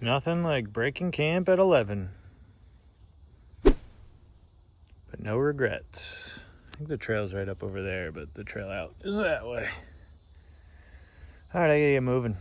Nothing like breaking camp at 11. But no regrets. I think the trail's right up over there, but the trail out is that way. Alright, I gotta get moving.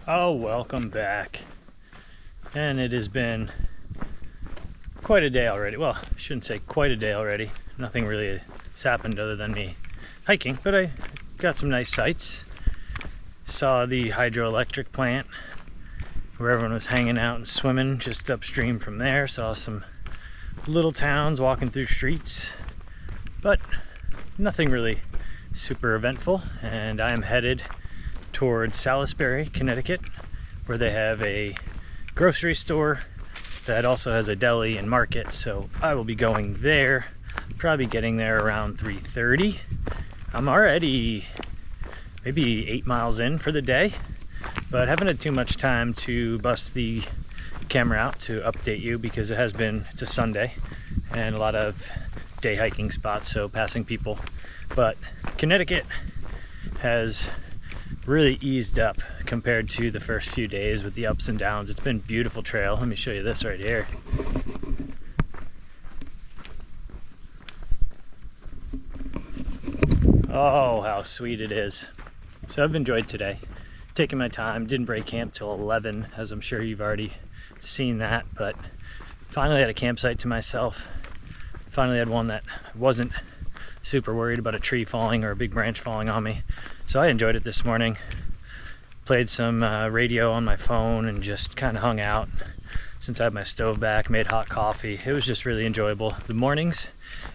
Oh, welcome back. And it has been quite a day already. Well, I shouldn't say quite a day already. Nothing really has happened other than me hiking, but I got some nice sights. Saw the hydroelectric plant where everyone was hanging out and swimming just upstream from there. Saw some little towns walking through streets, but nothing really super eventful. And I am headed towards Salisbury, Connecticut, where they have a grocery store that also has a deli and market. So I will be going there, probably getting there around 3:30. I'm already maybe 8 miles in for the day, but haven't had too much time to bust the camera out to update you because it's a Sunday and a lot of day hiking spots, so passing people. But Connecticut has really eased up compared to the first few days with the ups and downs. It's been a beautiful trail. Let me show you this right here. Oh, how sweet it is. So I've enjoyed today. Taking my time, didn't break camp till 11, as I'm sure you've already seen that, but finally had a campsite to myself. Finally had one that wasn't super worried about a tree falling or a big branch falling on me. So I enjoyed it this morning. Played some radio on my phone and just kind of hung out since I had my stove back, made hot coffee. It was just really enjoyable. The mornings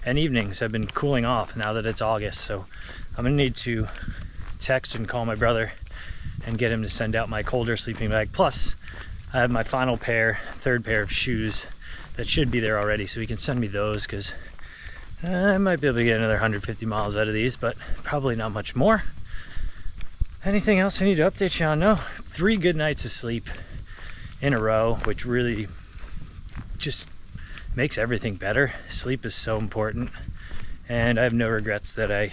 and evenings have been cooling off now that it's August, so I'm gonna need to text and call my brother and get him to send out my colder sleeping bag. Plus, I have my final third pair of shoes that should be there already, so he can send me those because I might be able to get another 150 miles out of these, but probably not much more. Anything else I need to update you on? No. 3 good nights of sleep in a row, which really just makes everything better. Sleep is so important, and I have no regrets that I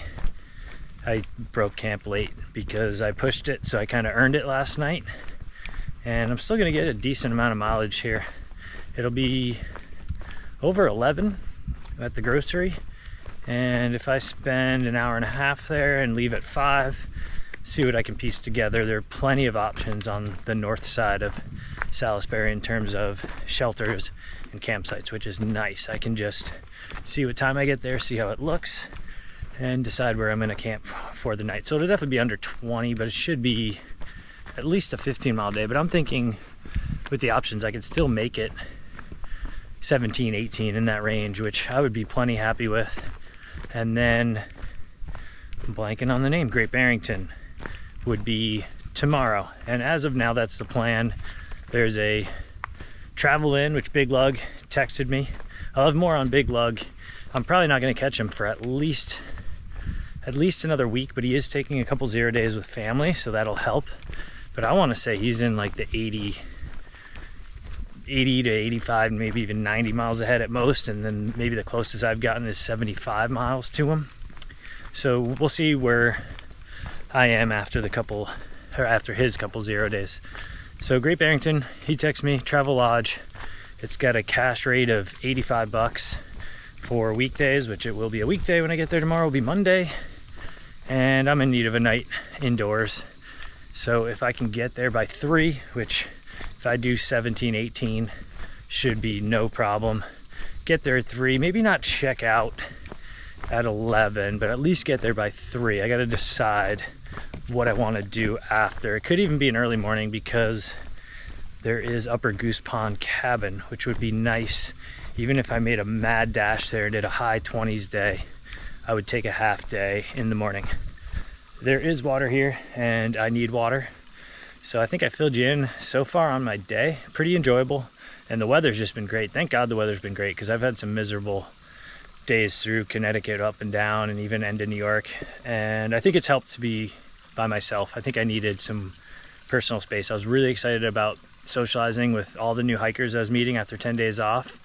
broke camp late because I pushed it, so I kind of earned it last night. And I'm still gonna get a decent amount of mileage here. It'll be over 11 at the grocery, and if I spend an hour and a half there and leave at 5, see what I can piece together. There are plenty of options on the north side of Salisbury in terms of shelters and campsites, which is nice. I can just see what time I get there, see how it looks, and decide where I'm going to camp for the night. So it'll definitely be under 20, but it should be at least a 15-mile day. But I'm thinking with the options, I could still make it 17, 18 in that range, which I would be plenty happy with. And then I'm blanking on the name, Great Barrington would be tomorrow. And as of now, that's the plan. There's a travel in, which Big Lug texted me. I'll have more on Big Lug. I'm probably not going to catch him for at least another week, but he is taking a couple 0 days with family, so that'll help. But I want to say he's in like the 80 to 85, maybe even 90 miles ahead at most, and then maybe the closest I've gotten is 75 miles to him. So we'll see where I am after his couple 0 days. So Great Barrington, he texts me, Travel Lodge. It's got a cash rate of 85 bucks for weekdays, which it will be a weekday when I get there tomorrow, will be Monday. And I'm in need of a night indoors. So if I can get there by 3, which if I do 17, 18, should be no problem. Get there at 3, maybe not check out at 11, but at least get there by 3. I got to decide what I want to do after. It could even be an early morning because there is Upper Goose Pond Cabin, which would be nice. Even if I made a mad dash there and did a high 20s day, I would take a half day in the morning. There is water here and I need water. So I think I filled you in so far on my day. Pretty enjoyable. And the weather's just been great. Thank God the weather's been great, because I've had some miserable days through Connecticut up and down and even into New York. And I think it's helped to be by myself. I think I needed some personal space. I was really excited about socializing with all the new hikers I was meeting after 10 days off.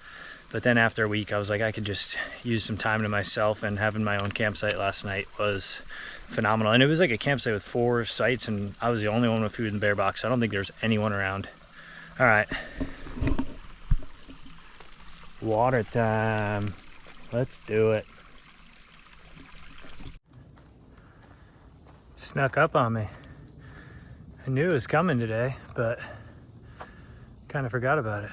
But then after a week, I was like, I could just use some time to myself, and having my own campsite last night was phenomenal. And it was like a campsite with 4 sites, and I was the only one with food in the bear box. So I don't think there's anyone around. All right. Water time. Let's do it. It snuck up on me. I knew it was coming today, but kind of forgot about it.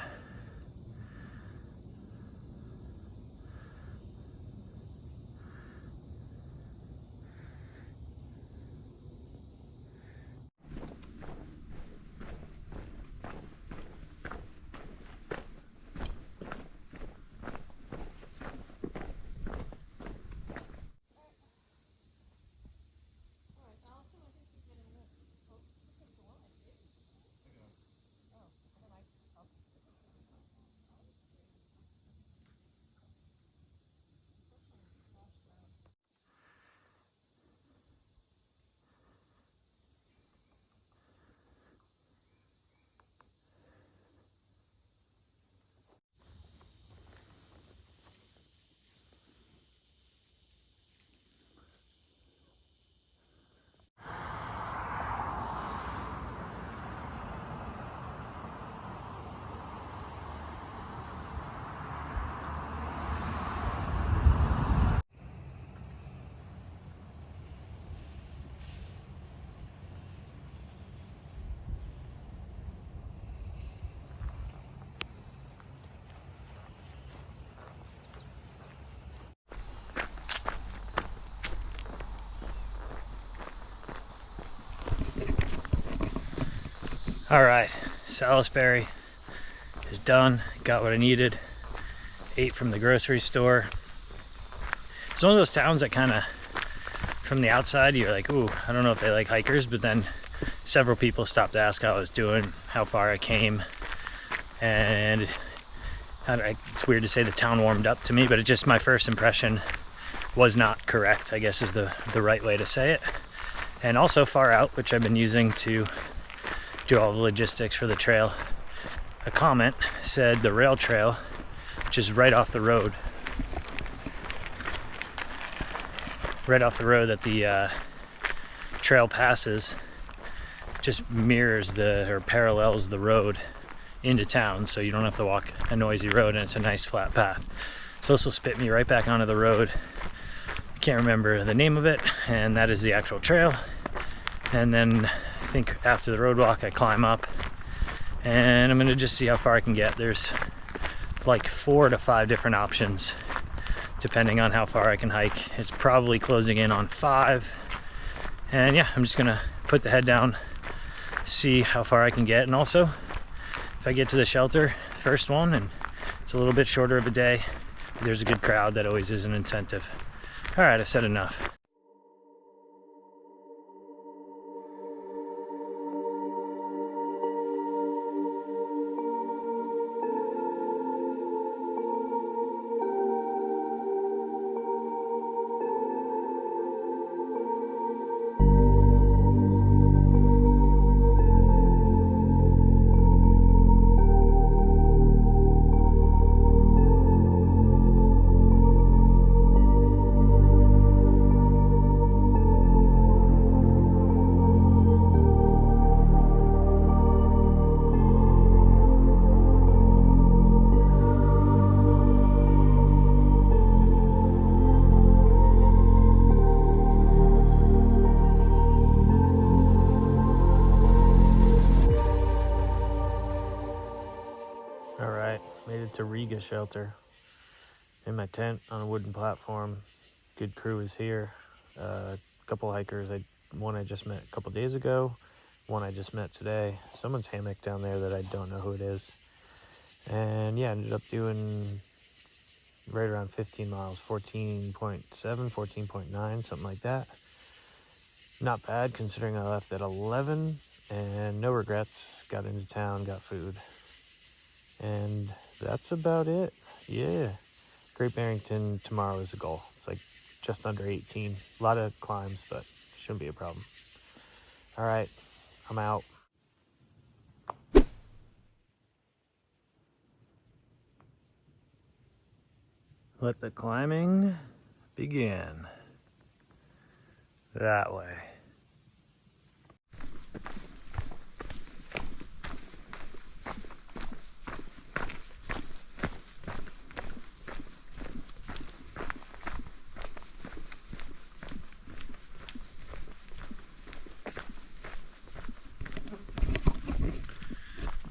All right, Salisbury is done. Got what I needed. Ate from the grocery store. It's one of those towns that kind of, from the outside, you're like, ooh, I don't know if they like hikers, but then several people stopped to ask how I was doing, how far I came, and it's weird to say the town warmed up to me, but it just, my first impression was not correct, I guess is the right way to say it. And also Far Out, which I've been using to do all the logistics for the trail. A comment said the rail trail, which is right off the road that the trail passes, just mirrors or parallels the road into town, so you don't have to walk a noisy road, and it's a nice flat path. So this will spit me right back onto the road. I can't remember the name of it, and that is the actual trail. And then I think after the road walk I climb up, and I'm gonna just see how far I can get. There's like 4 to 5 different options depending on how far I can hike. It's probably closing in on 5. And yeah, I'm just gonna put the head down, see how far I can get, and also if I get to the shelter, first one, and it's a little bit shorter of a day, there's a good crowd, that always is an incentive. All right, I've said enough. Made it to Riga shelter in my tent on a wooden platform. Good crew is here. A couple hikers. One I just met a couple days ago. One I just met today. Someone's hammock down there that I don't know who it is. And yeah, ended up doing right around 15 miles, 14.7, 14.9, something like that. Not bad considering I left at 11, and no regrets. Got into town, got food. And that's about it. Yeah. Great Barrington tomorrow is the goal. It's like just under 18. A lot of climbs, but shouldn't be a problem. All right, I'm out. Let the climbing begin. That way.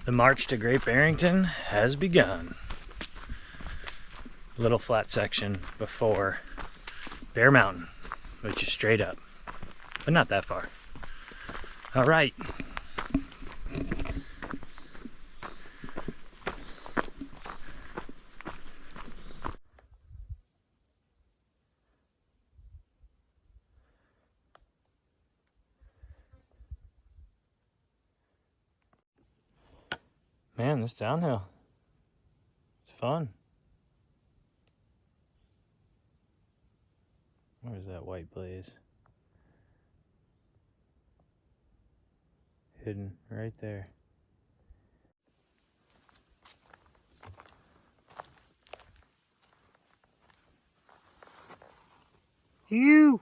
The march to Great Barrington has begun. Little flat section before Bear Mountain, which is straight up, but not that far. All right. Man, this downhill, it's fun. Where's that white blaze? Hidden right there. You!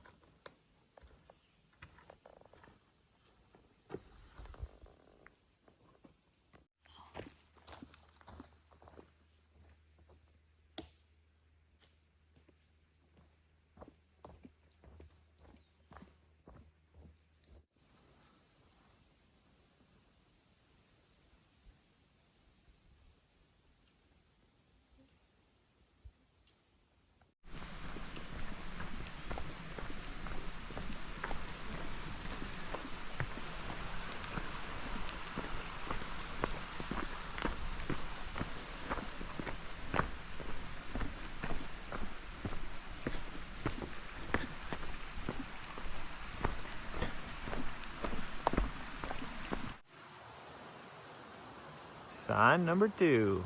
Sign number 2.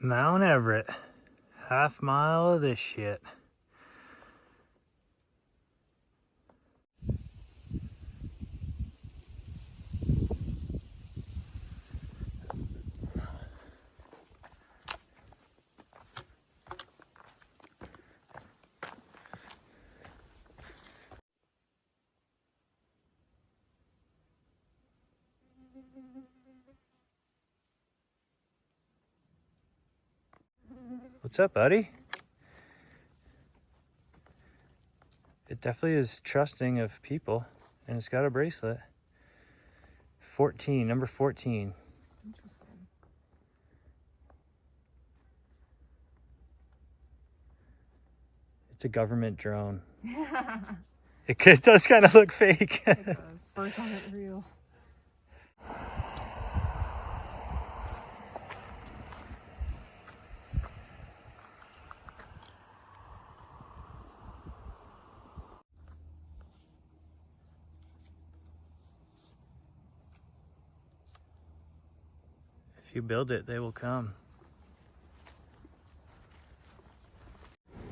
Mount Everett. Half mile of this shit. What's up, buddy? It definitely is trusting of people, and it's got a bracelet. 14, number 14. Interesting. It's a government drone. It does kind of look fake. It does. Birds on it real. If you build it, they will come.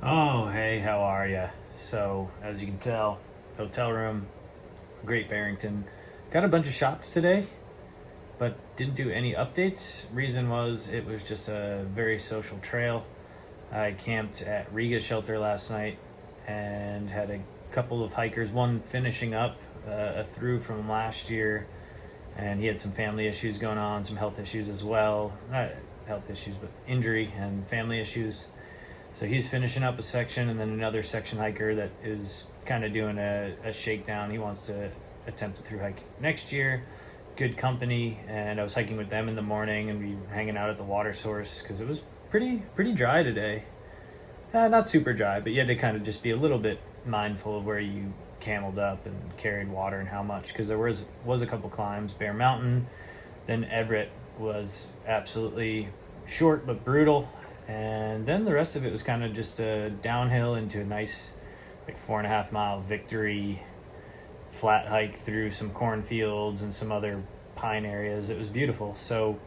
Oh, hey, how are ya? So, as you can tell, hotel room, great Barrington. Got a bunch of shots today, but didn't do any updates. Reason was it was just a very social trail. I camped at Riga shelter last night and had a couple of hikers, one finishing up a Thru from last year, and he had some family issues going on, some health issues as well. Not health issues, but injury and family issues. So he's finishing up a section, and then another section hiker that is kind of doing a shakedown. He wants to attempt a through hike next year. Good company, and I was hiking with them in the morning, and we were hanging out at the water source because it was pretty dry today. Not super dry, but you had to kind of just be a little bit mindful of where you cameled up and carried water and how much, because there was a couple climbs. Bear Mountain, then Everett was absolutely short but brutal, and then the rest of it was kind of just a downhill into a nice like 4.5 mile victory flat hike through some cornfields and some other pine areas. It was beautiful. So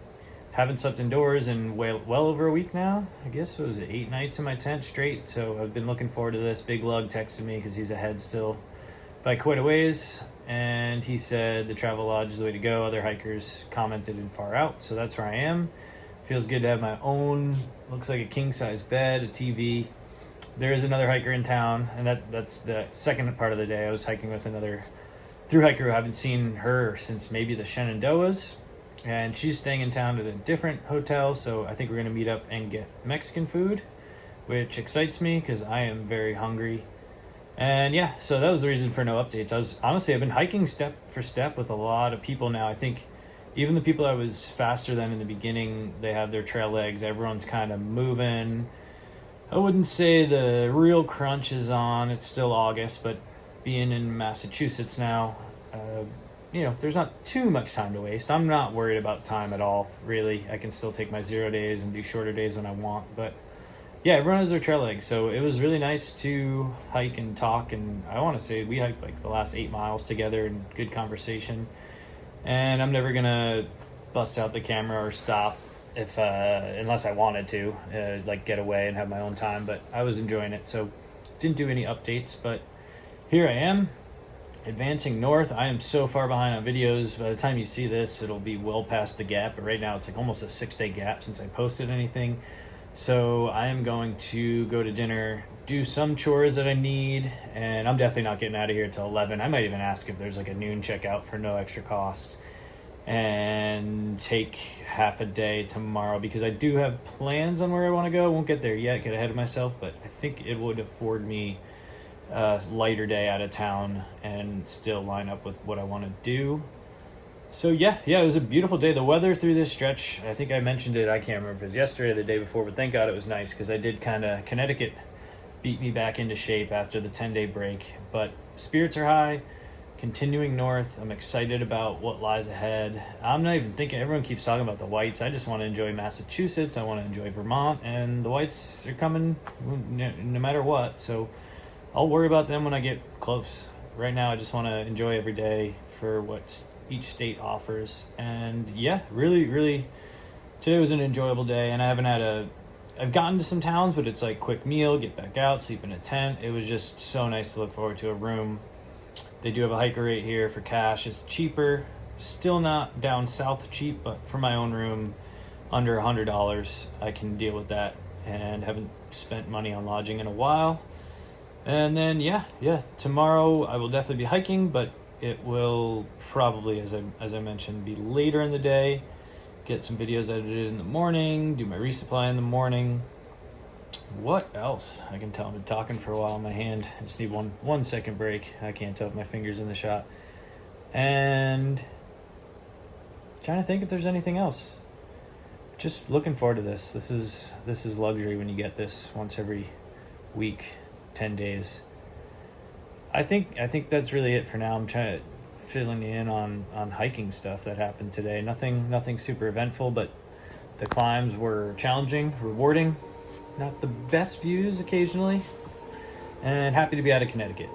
haven't slept indoors in well over a week now. I guess it was 8 nights in my tent straight. So I've been looking forward to this. Big Lug texted me because he's ahead still by quite a ways, and he said the travel lodge is the way to go. Other hikers commented in Far Out, so that's where I am. Feels good to have my own, looks like a king-size bed, a TV. There is another hiker in town, and that's the second part of the day. I was hiking with another through hiker who I haven't seen her since maybe the Shenandoahs, and she's staying in town at a different hotel, so I think we're gonna meet up and get Mexican food, which excites me because I am very hungry. And yeah, so that was the reason for no updates. I've been hiking step for step with a lot of people now. I think even the people I was faster than in the beginning, they have their trail legs. Everyone's kind of moving. I wouldn't say the real crunch is on. It's still August, but being in Massachusetts now, there's not too much time to waste. I'm not worried about time at all, really. I can still take my 0 days and do shorter days when I want, but yeah, everyone has their trail legs, so it was really nice to hike and talk, and I want to say we hiked like the last 8 miles together in good conversation, and I'm never gonna bust out the camera or stop if unless I wanted to, like get away and have my own time, but I was enjoying it, so didn't do any updates, but here I am, advancing north. I am so far behind on videos. By the time you see this, it'll be well past the gap, but right now it's like almost a 6-day gap since I posted anything. So I am going to go to dinner, do some chores that I need, and I'm definitely not getting out of here till 11. I might even ask if there's like a noon checkout for no extra cost, and take half a day tomorrow because I do have plans on where I want to go. I won't get there yet, get ahead of myself, but I think it would afford me a lighter day out of town and still line up with what I want to do. So yeah, it was a beautiful day. The weather through this stretch, I think I mentioned it, I can't remember if it was yesterday or the day before, but thank God it was nice because I did kind of, Connecticut beat me back into shape after the 10-day break. But spirits are high, continuing north. I'm excited about what lies ahead. I'm not even thinking, everyone keeps talking about the whites. I just want to enjoy Massachusetts. I want to enjoy Vermont, and the whites are coming no matter what. So I'll worry about them when I get close. Right now, I just want to enjoy every day for what each state offers. And yeah, really today was an enjoyable day, and I haven't had a I've gotten to some towns, but it's like quick meal, get back out, sleep in a tent. It was just so nice to look forward to a room. They do have a hiker rate here for cash. It's cheaper, still not down south cheap, but for my own room, under $100, I can deal with that, and haven't spent money on lodging in a while. And then yeah, tomorrow I will definitely be hiking, but it will probably, as I mentioned, be later in the day. Get some videos edited in the morning, do my resupply in the morning. What else? I can tell I've been talking for a while on my hand. I just need one second break. I can't tell if my finger's in the shot. And trying to think if there's anything else. Just looking forward to this. This is luxury when you get this once every week, 10 days. I think that's really it for now. I'm trying to filling in on hiking stuff that happened today. Nothing super eventful, but the climbs were challenging, rewarding, not the best views occasionally, and happy to be out of Connecticut.